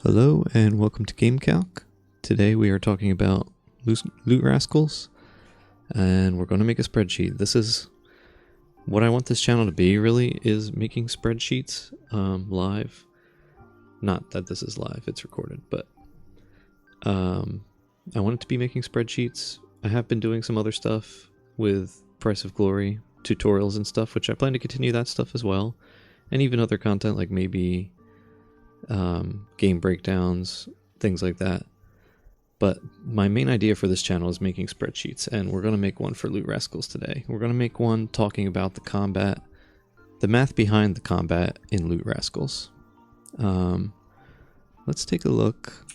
Hello and welcome to GameCalc. Today we are talking about Loot Rascals, and we're going to make a spreadsheet. This is what I want this channel to be, really, is making spreadsheets live. Not that this is live, it's recorded, but I want it to be making spreadsheets. I have been doing some other stuff with Price of Glory, tutorials and stuff, which I plan to continue that stuff as well, and even other content like maybe game breakdowns, things like that. But my main idea for this channel is making spreadsheets, and we're going to make one for Loot Rascals today. We're going to make one talking about the combat, the math behind the combat in Loot Rascals. Let's take a look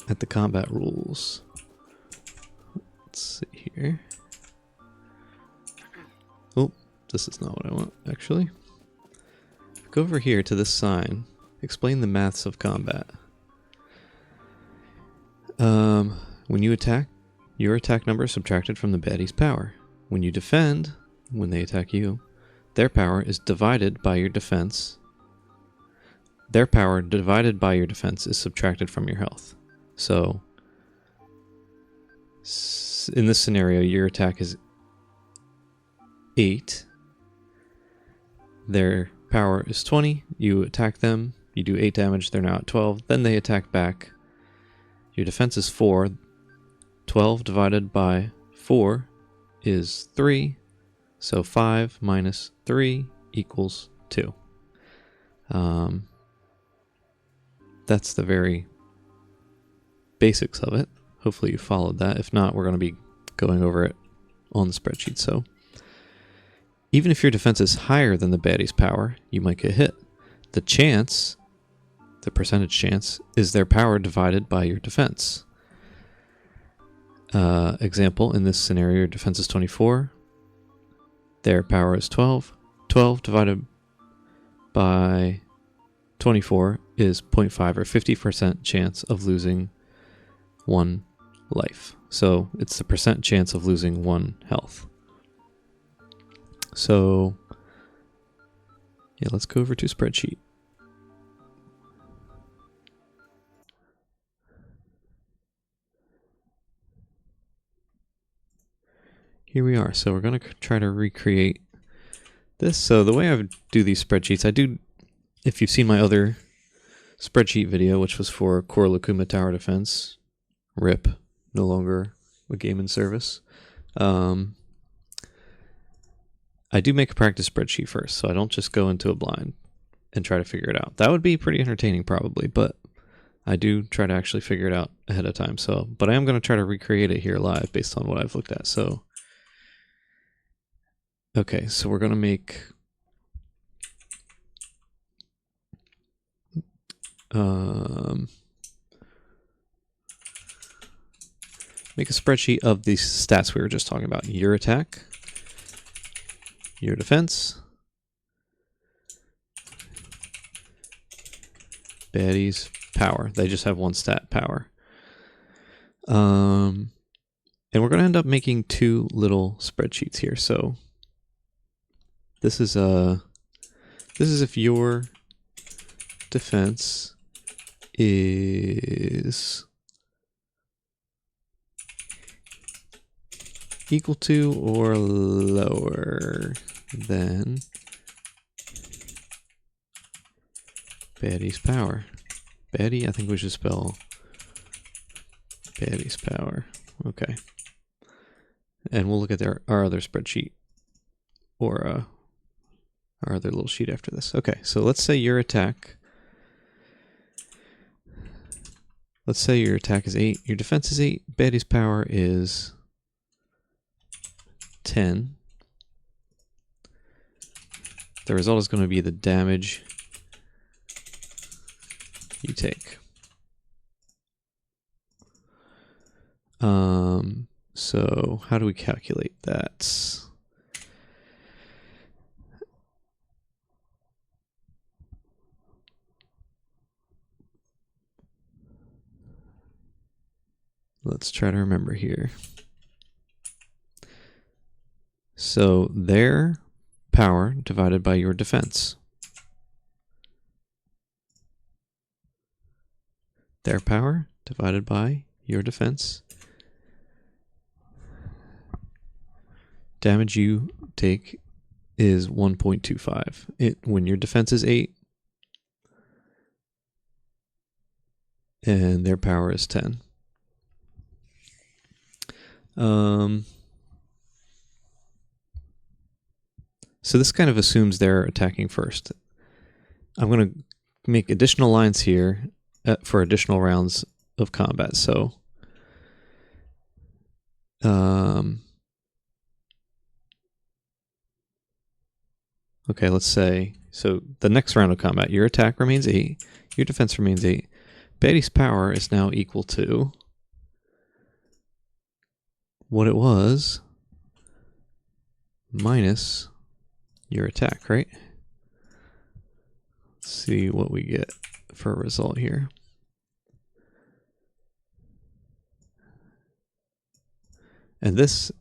at the combat rules. Let's see here. Oh, this is not what I want, actually. Go over here to this sign. Explain the maths of combat. When you attack, your attack number is subtracted from the baddie's power. When you defend, when they attack you, their power is divided by your defense. Their power divided by your defense is subtracted from your health. So, in this scenario, your attack is 8. Their power is 20. You attack them. You do 8 damage, they're now at 12, then they attack back. Your defense is 4. 12 divided by 4 is 3. So 5 minus 3 equals 2. That's the very basics of it. Hopefully you followed that. If not, we're going to be going over it on the spreadsheet. So even if your defense is higher than the baddie's power, you might get hit. The percentage chance, is their power divided by your defense. Example, in this scenario, your defense is 24. Their power is 12. 12 divided by 24 is 0.5 or 50% chance of losing 1 life. So it's the percent chance of losing 1 health. So yeah, let's go over to spreadsheet. Here we are. So we're going to try to recreate this. So the way I would do these spreadsheets, if you've seen my other spreadsheet video, which was for Core Lukuma Tower Defense, RIP, no longer a game in service. I do make a practice spreadsheet first, so I don't just go into a blind and try to figure it out. That would be pretty entertaining probably, but I do try to actually figure it out ahead of time. So, but I am going to try to recreate it here live based on what I've looked at. So okay, so we're going to make a spreadsheet of these stats we were just talking about. Your attack, your defense, baddie's power. They just have one stat, power. And we're going to end up making 2 little spreadsheets here. So this is if your defense is equal to or lower than baddie's power. Baddie, I think we should spell baddie's power. Okay. And we'll look at our other spreadsheet, or our other little sheet after this. Okay, so let's say your attack. Let's say your attack is 8, your defense is 8, baddie's power is 10. The result is going to be the damage you take. So how do we calculate that? Let's try to remember here. So their power divided by your defense. their power divided by your defense. Damage you take is 1.25. When your defense is 8 and their power is 10. So this kind of assumes they're attacking first. I'm going to make additional lines here for additional rounds of combat. So okay, let's say, so the next round of combat, your attack remains 8, your defense remains 8. Betty's power is now equal to what it was minus your attack, right? Let's see what we get for a result here. And this,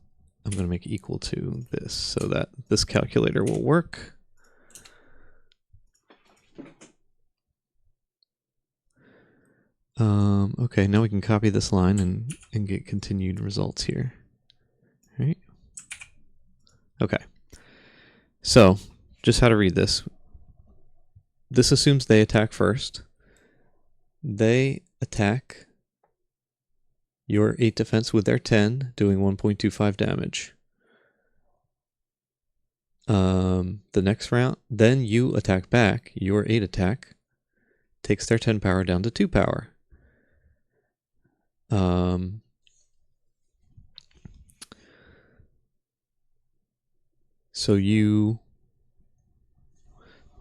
I'm going to make equal to this so that this calculator will work. Okay, now we can copy this line and get continued results here. Right? Okay. So, just how to read this. This assumes they attack first. They attack your 8 defense with their 10, doing 1.25 damage. The next round, then you attack back. Your 8 attack takes their 10 power down to 2 power. So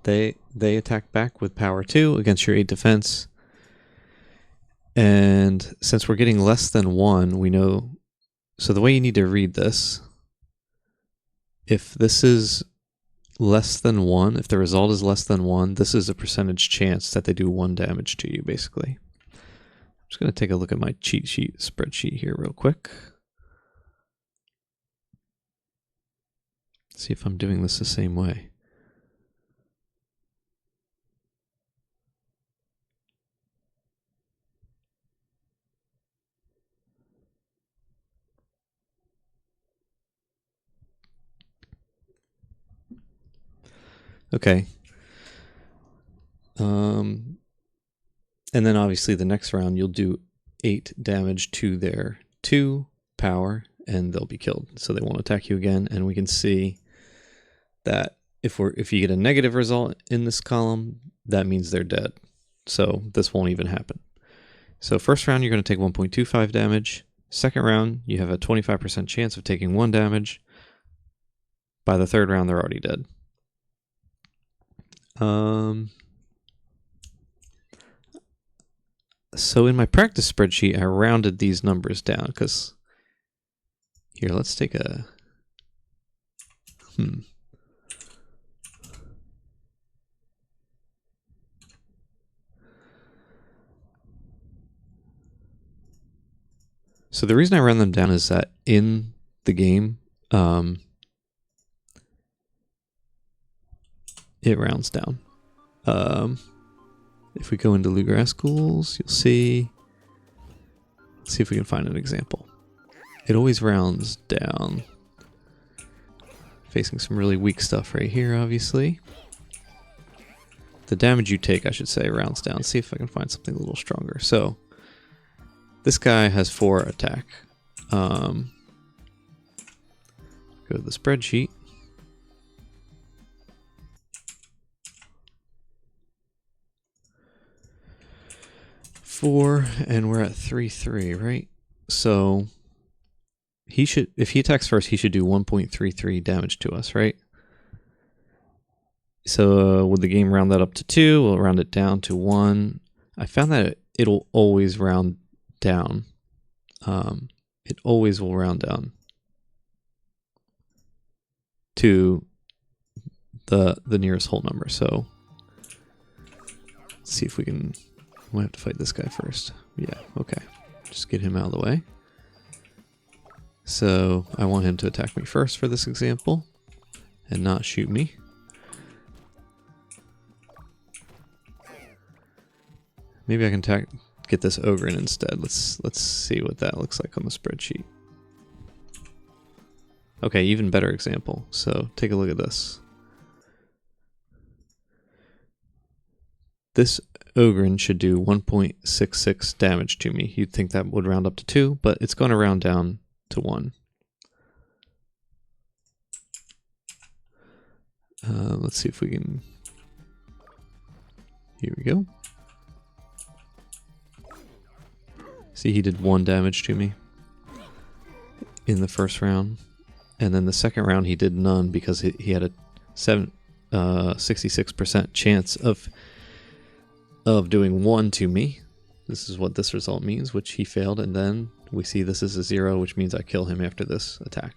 they attack back with power 2 against your 8 defense. And since we're getting less than 1, we know, so the way you need to read this, if this is less than 1, if the result is less than 1, this is a percentage chance that they do 1 damage to you, basically. I'm just going to take a look at my cheat sheet spreadsheet here real quick. See if I'm doing this the same way. Okay. And then obviously the next round you'll do 8 damage to their 2 power and they'll be killed. So they won't attack you again. And we can see that if you get a negative result in this column, that means they're dead. So this won't even happen. So first round you're going to take 1.25 damage. Second round you have a 25% chance of taking 1 damage. By the third round they're already dead. So in my practice spreadsheet, I rounded these numbers down because here, let's take a, So the reason I round them down is that in the game, it rounds down. If we go into Loot Rascals, you'll see, let's see if we can find an example. It always rounds down. Facing some really weak stuff right here, obviously. The damage you take, I should say, rounds down. See if I can find something a little stronger. So, this guy has 4 attack. Go to the spreadsheet. 4, and we're at 3-3, right? So he should, if he attacks first, he should do 1.33 damage to us, right? So would the game round that up to 2? We'll round it down to 1. I found that it'll always round down. It always will round down to the nearest whole number. So let's see if we can. We'll have to fight this guy first. Yeah, okay. Just get him out of the way. So I want him to attack me first for this example and not shoot me. Maybe I can get this ogre in instead. Let's see what that looks like on the spreadsheet. Okay, even better example. So take a look at this. This ogre should do 1.66 damage to me. You'd think that would round up to 2, but it's going to round down to 1. Let's see if we can... Here we go. See, he did 1 damage to me in the first round. And then the second round he did none because he had a 66% chance of doing 1 to me. This is what this result means, which he failed, and then we see this is a 0, which means I kill him after this attack.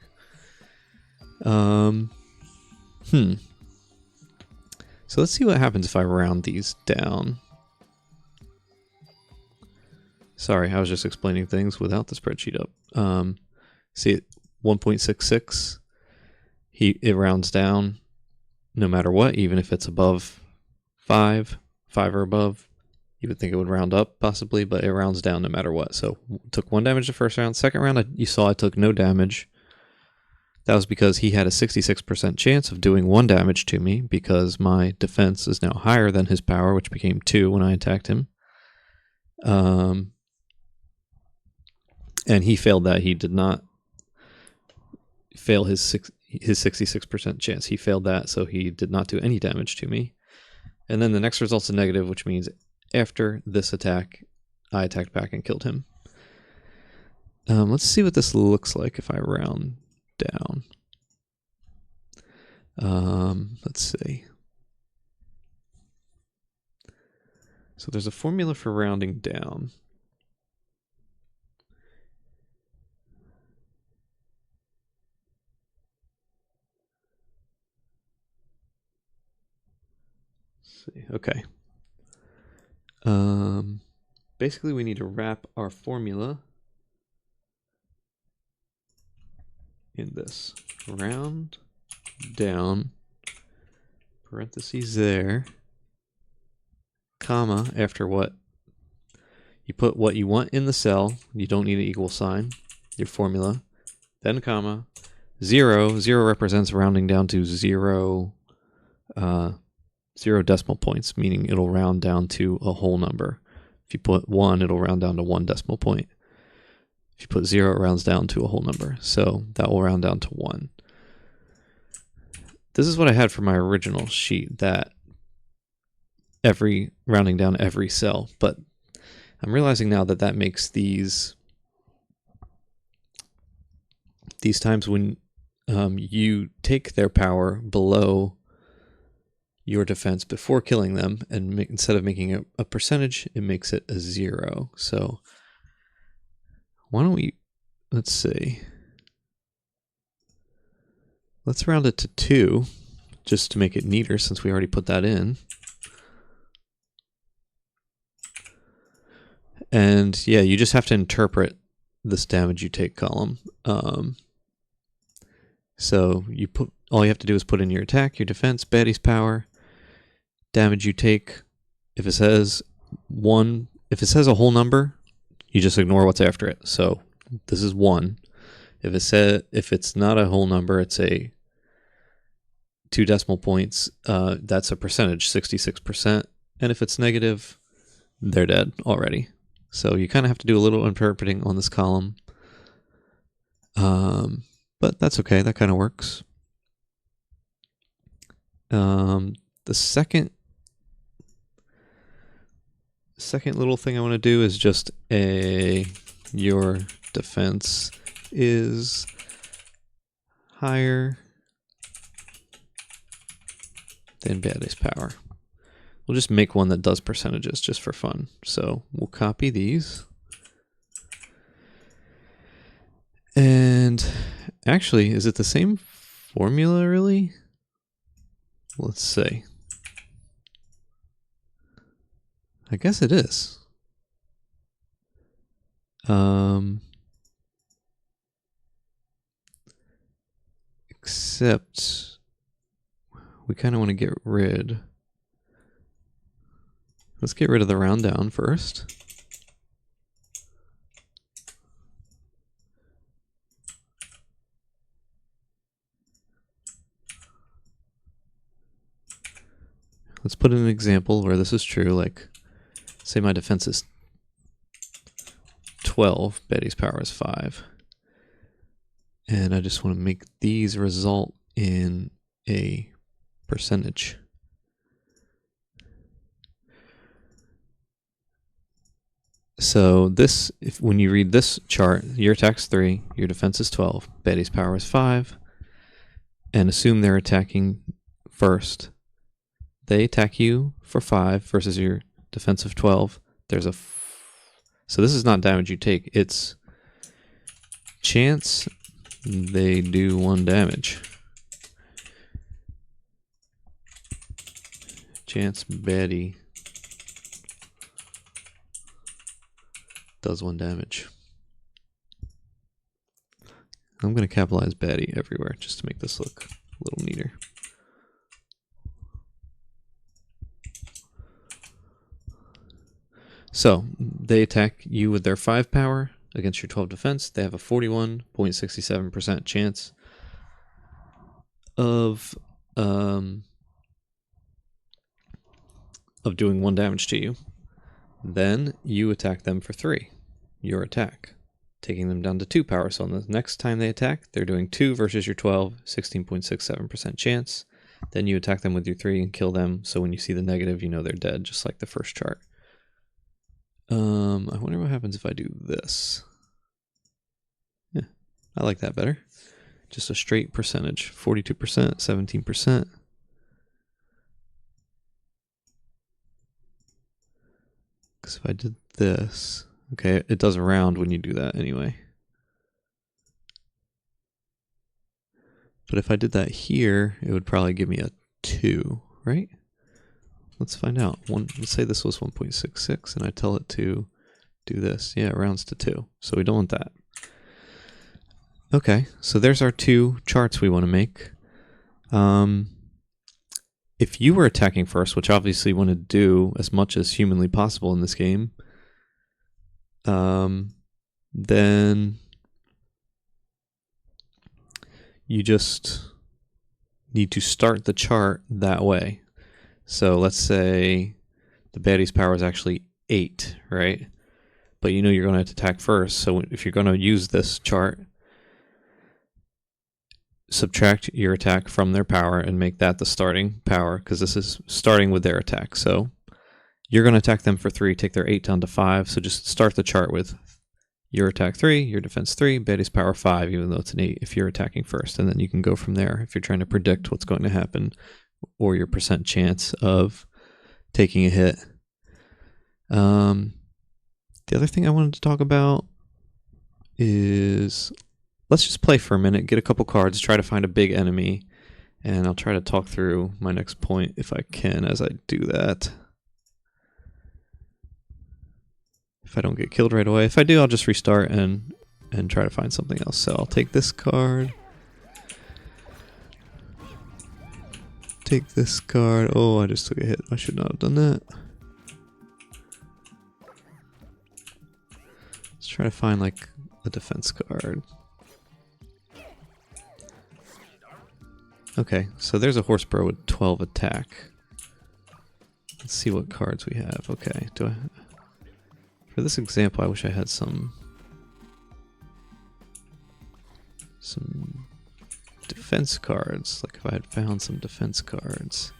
So let's see what happens if I round these down. Sorry, I was just explaining things without the spreadsheet up. See, 1.66, it rounds down no matter what, even if it's above 5 or above. You would think it would round up possibly, but it rounds down no matter what. So took 1 damage the first round. Second round, you saw I took no damage. That was because he had a 66% chance of doing 1 damage to me because my defense is now higher than his power, which became 2 when I attacked him. And he failed that. He did not fail his 66% chance. He failed that, so he did not do any damage to me. And then the next result's a negative, which means after this attack, I attacked back and killed him. Let's see what this looks like if I round down. Let's see. So there's a formula for rounding down. Let's see. Okay. Basically we need to wrap our formula in this. Round down, parentheses there, comma, after what? You put what you want in the cell, you don't need an equal sign, your formula, then comma, 0, 0 represents rounding down to 0 decimal points, meaning it'll round down to a whole number. If you put 1, it'll round down to 1 decimal point. If you put 0, it rounds down to a whole number. So that will round down to 1. This is what I had for my original sheet, that rounding down every cell. But I'm realizing now that that makes these times when you take their power below your defense before killing them, and instead of making it a percentage, it makes it a 0. So why don't we, let's see, let's round it to 2 just to make it neater since we already put that in. And yeah, you just have to interpret this damage you take column. So all you have to do is put in your attack, your defense, baddie's power, damage you take. If it says 1, if it says a whole number, you just ignore what's after it. So this is 1. If it's not a whole number, it's a 2 decimal points. That's a percentage, 66%. And if it's negative, they're dead already. So you kind of have to do a little interpreting on this column. But that's okay. That kind of works. The second little thing I want to do is just your defense is higher than baddie's power. We'll just make one that does percentages just for fun. So we'll copy these. And actually, is it the same formula really? Let's see. I guess it is. Except we kind of want to get rid. Let's get rid of the round down first. let's put in an example where this is true. Like, say my defense is 12, Betty's power is 5. And I just want to make these result in a percentage. So this, when you read this chart, your attack's 3, your defense is 12, Betty's power is 5, and assume they're attacking first. They attack you for 5 versus your defense of 12. There's a so this is not damage you take, it's chance they do 1 damage. Chance Betty does 1 damage. I'm going to capitalize Betty everywhere just to make this look a little neater. So, they attack you with their 5 power against your 12 defense. They have a 41.67% chance of doing 1 damage to you. Then you attack them for 3, your attack, taking them down to 2 power. So on the next time they attack, they're doing 2 versus your 12, 16.67% chance. Then you attack them with your 3 and kill them. So when you see the negative, you know they're dead, just like the first chart. I wonder what happens if I do this. Yeah, I like that better. Just a straight percentage, 42%, 17%. Because if I did this, okay, it does round when you do that anyway. But if I did that here, it would probably give me a 2, right? Let's find out. Let's say this was 1.66 and I tell it to do this. Yeah, it rounds to 2. So we don't want that. Okay, so there's our 2 charts we want to make. If you were attacking first, which obviously you want to do as much as humanly possible in this game, then you just need to start the chart that way. So let's say the baddie's power is actually 8, right? But you know you're going to attack first, so if you're going to use this chart, subtract your attack from their power and make that the starting power, because this is starting with their attack. So you're going to attack them for 3, take their 8 down to 5, so just start the chart with your attack 3, your defense 3, baddie's power 5, even though it's an 8 if you're attacking first, and then you can go from there if you're trying to predict what's going to happen or your percent chance of taking a hit. The other thing I wanted to talk about is, let's just play for a minute, get a couple cards, try to find a big enemy, and I'll try to talk through my next point if I can as I do that. If I don't get killed right away. If I do, I'll just restart and try to find something else. So I'll take this card. Take this card. Oh, I just took a hit. I should not have done that. Let's try to find like a defense card. Okay, so there's a horsebro with 12 attack. Let's see what cards we have. Okay, for this example, I wish I had some defense cards. Like if I had found some defense cards.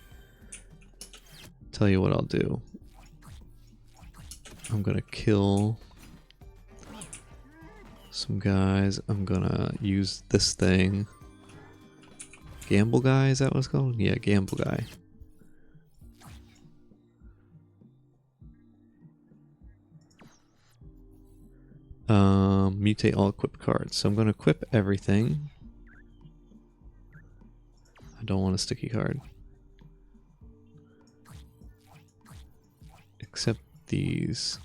Tell you what I'll do. I'm gonna kill some guys. I'm gonna use this thing. Gamble guy, is that what it's called? Yeah, gamble guy. Mutate all equipped cards. So I'm going to equip everything. I don't want a sticky card. Except these.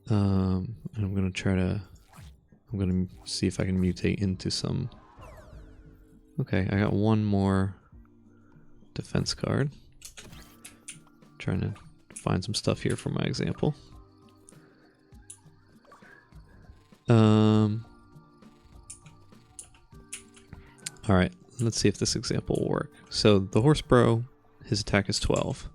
And I'm going to see if I can mutate into some. Okay, I got one more defense card. Trying to find some stuff here for my example. Alright, let's see if this example will work. So the horsebro his attack is 12.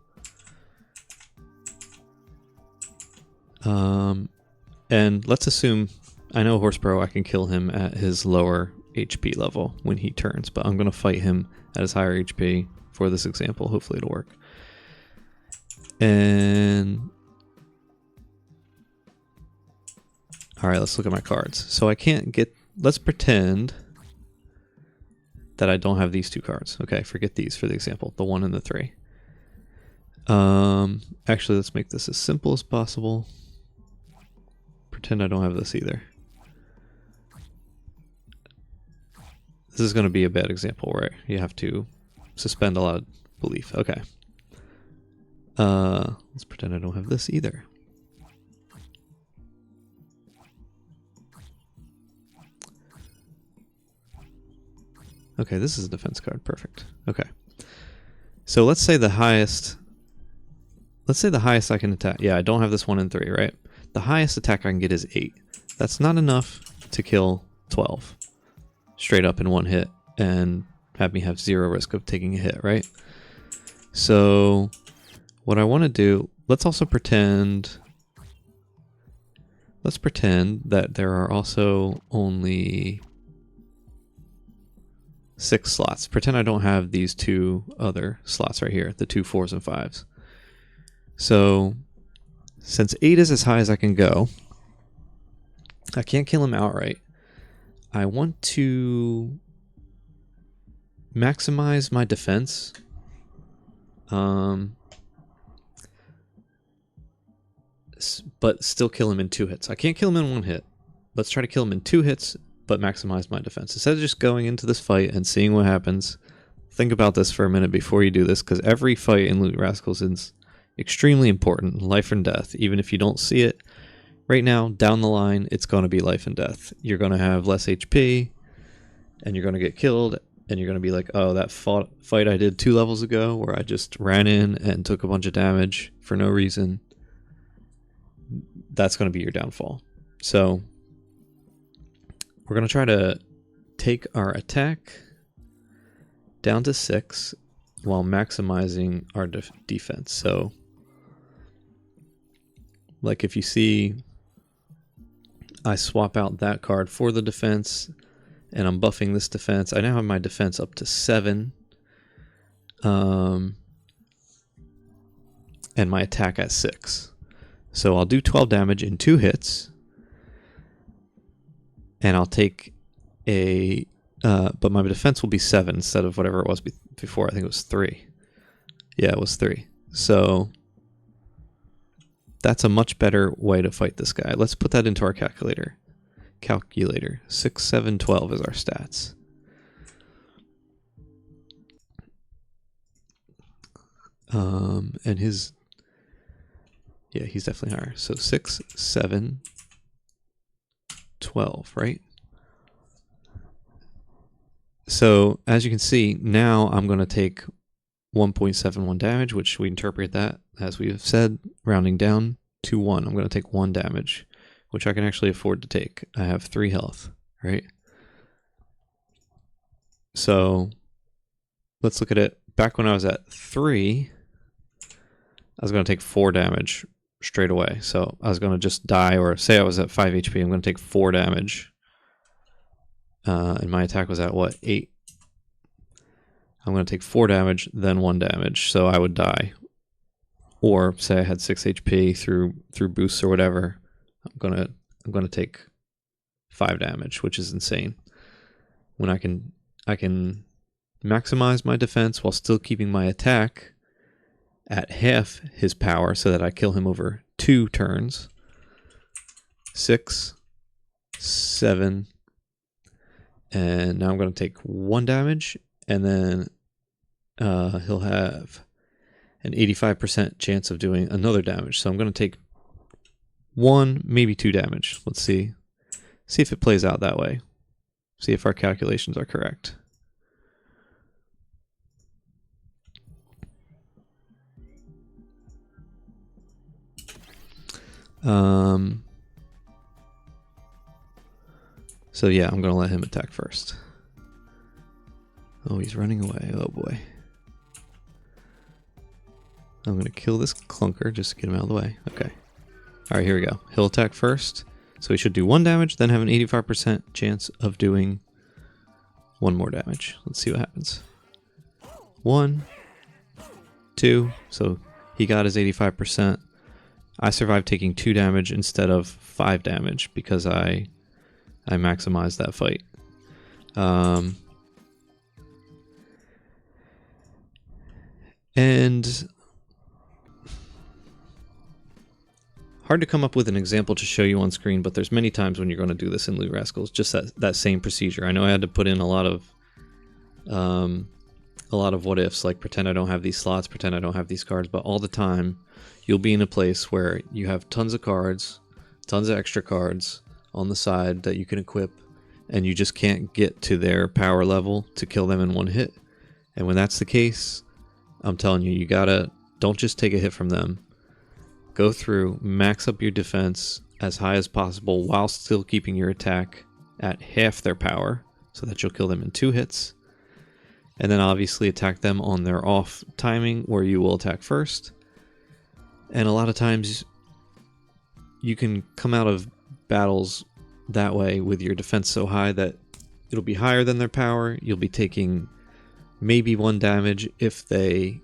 And let's assume, I know Horsebro, I can kill him at his lower HP level when he turns, but I'm going to fight him at his higher HP for this example. Hopefully it'll work. And alright, let's look at my cards. So I can't get, let's pretend that I don't have these two cards. Okay, forget these for the example, the 1 and the 3. Actually, let's make this as simple as possible. Pretend I don't have this either. This is going to be a bad example where you have to suspend a lot of belief. Okay. Let's pretend I don't have this either. Okay, this is a defense card. Perfect. Okay. So let's say the highest I can attack. Yeah, I don't have this 1 and 3, right? The highest attack I can get is 8. That's not enough to kill 12 straight up in one hit and have me have 0 risk of taking a hit, right? So what I want to do, let's pretend that there are also only 6 slots. Pretend I don't have these 2 other slots right here, the 2 4s and 5s. So since 8 is as high as I can go, I can't kill him outright. I want to maximize my defense. But still kill him in 2 hits. I can't kill him in 1 hit. Let's try to kill him in 2 hits, but maximize my defense. Instead of just going into this fight and seeing what happens, think about this for a minute before you do this, because every fight in Loot Rascals is extremely important, life and death. Even if you don't see it right now, down the line, it's going to be life and death. You're going to have less HP, and you're going to get killed, and you're going to be like, oh, that fight I did 2 levels ago where I just ran in and took a bunch of damage for no reason, that's going to be your downfall. So we're going to try to take our attack down to 6 while maximizing our defense. So like if you see, I swap out that card for the defense and I'm buffing this defense. I now have my defense up to 7. And my attack at 6. So I'll do 12 damage in 2 hits. And I'll take a... but my defense will be 7 instead of whatever it was before. I think it was 3. Yeah, it was 3. So that's a much better way to fight this guy. Let's put that into our calculator. 6, 7, 12 is our stats. And his... yeah, he's definitely higher. So 6, 7, 12, right? So as you can see, now I'm going to take 1.71 damage, which we interpret that, as we have said, rounding down to 1. I'm going to take 1 damage, which I can actually afford to take. I have 3 health, right? So let's look at it. Back when I was at 3, I was going to take 4 damage straight away. So I was going to just die, or say I was at 5 HP, I'm going to take 4 damage. And my attack was at what, 8? I'm going to take 4 damage, then 1 damage, so I would die. Or say I had 6 HP through boosts or whatever, I'm going to take 5 damage, which is insane. When I can maximize my defense while still keeping my attack at half his power so that I kill him over 2 turns. 6, 7, and now I'm going to take 1 damage, and then he'll have an 85% chance of doing another damage. So I'm going to take 1, maybe 2 damage. Let's see if it plays out that way. See if our calculations are correct. So yeah, I'm going to let him attack first. Oh, he's running away. Oh boy. I'm going to kill this clunker just to get him out of the way. Okay. Alright, here we go. He'll attack first. So he should do 1 damage, then have an 85% chance of doing 1 more damage. Let's see what happens. 1, 2, so he got his 85%. I survived taking 2 damage instead of 5 damage because I maximized that fight. And hard to come up with an example to show you on screen, but there's many times when you're going to do this in Loot Rascals, just that same procedure. I know I had to put in a lot of what ifs, like pretend I don't have these slots, pretend I don't have these cards, but all the time you'll be in a place where you have tons of cards, tons of extra cards on the side that you can equip, and you just can't get to their power level to kill them in 1 hit. And when that's the case, I'm telling you, don't just take a hit from them. Go through, max up your defense as high as possible while still keeping your attack at half their power so that you'll kill them in 2 hits. And then obviously attack them on their off timing where you will attack first. And a lot of times you can come out of battles that way with your defense so high that it'll be higher than their power. You'll be taking maybe 1 damage if they,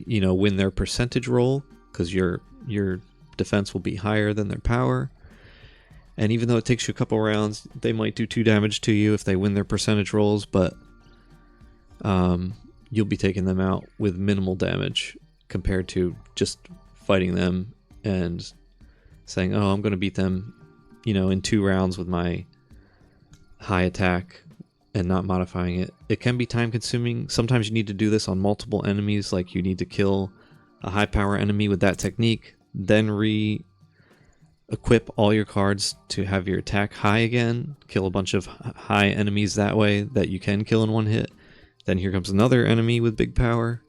win their percentage roll, because your defense will be higher than their power. And even though it takes you a couple rounds, they might do 2 damage to you if they win their percentage rolls, but you'll be taking them out with minimal damage compared to just fighting them and saying, oh, I'm going to beat them, in 2 rounds with my high attack and not modifying it. It can be time consuming. Sometimes you need to do this on multiple enemies, like you need to kill a high power enemy with that technique, then re-equip all your cards to have your attack high again, kill a bunch of high enemies that way that you can kill in 1 hit. Then here comes another enemy with big power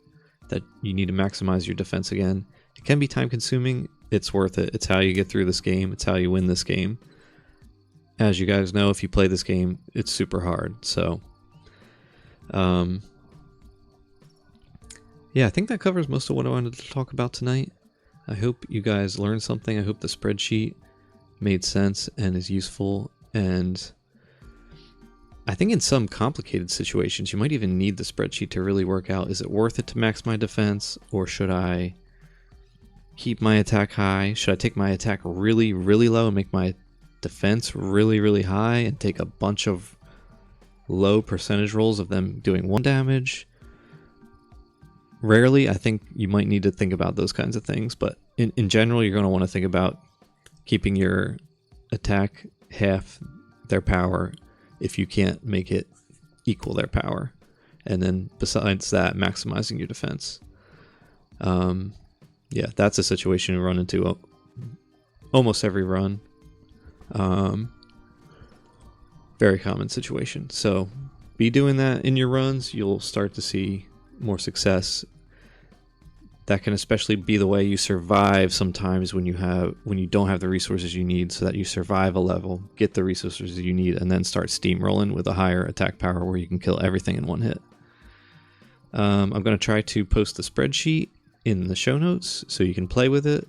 that you need to maximize your defense again. It can be time consuming. It's worth it. It's how you get through this game. It's how you win this game. As you guys know, if you play this game, it's super hard. So, yeah, I think that covers most of what I wanted to talk about tonight. I hope you guys learned something. I hope the spreadsheet made sense and is useful. And I think in some complicated situations, you might even need the spreadsheet to really work out, is it worth it to max my defense, or should I keep my attack high? Should I take my attack really, really low and make my defense really, really high and take a bunch of low percentage rolls of them doing 1 damage? Rarely, I think you might need to think about those kinds of things, but in general, you're going to want to think about keeping your attack half their power if you can't make it equal their power. And then besides that, maximizing your defense. Yeah, that's a situation we run into almost every run. Very common situation. So be doing that in your runs. You'll start to see more success. That can especially be the way you survive sometimes when you don't have the resources you need, so that you survive a level, get the resources you need, and then start steamrolling with a higher attack power where you can kill everything in 1 hit. I'm going to try to post the spreadsheet in the show notes so you can play with it.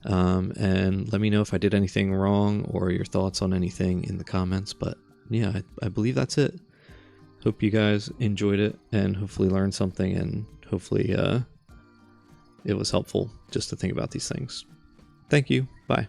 And let me know if I did anything wrong or your thoughts on anything in the comments. But yeah, I believe that's it. Hope you guys enjoyed it and hopefully learned something, and hopefully it was helpful just to think about these things. Thank you. Bye.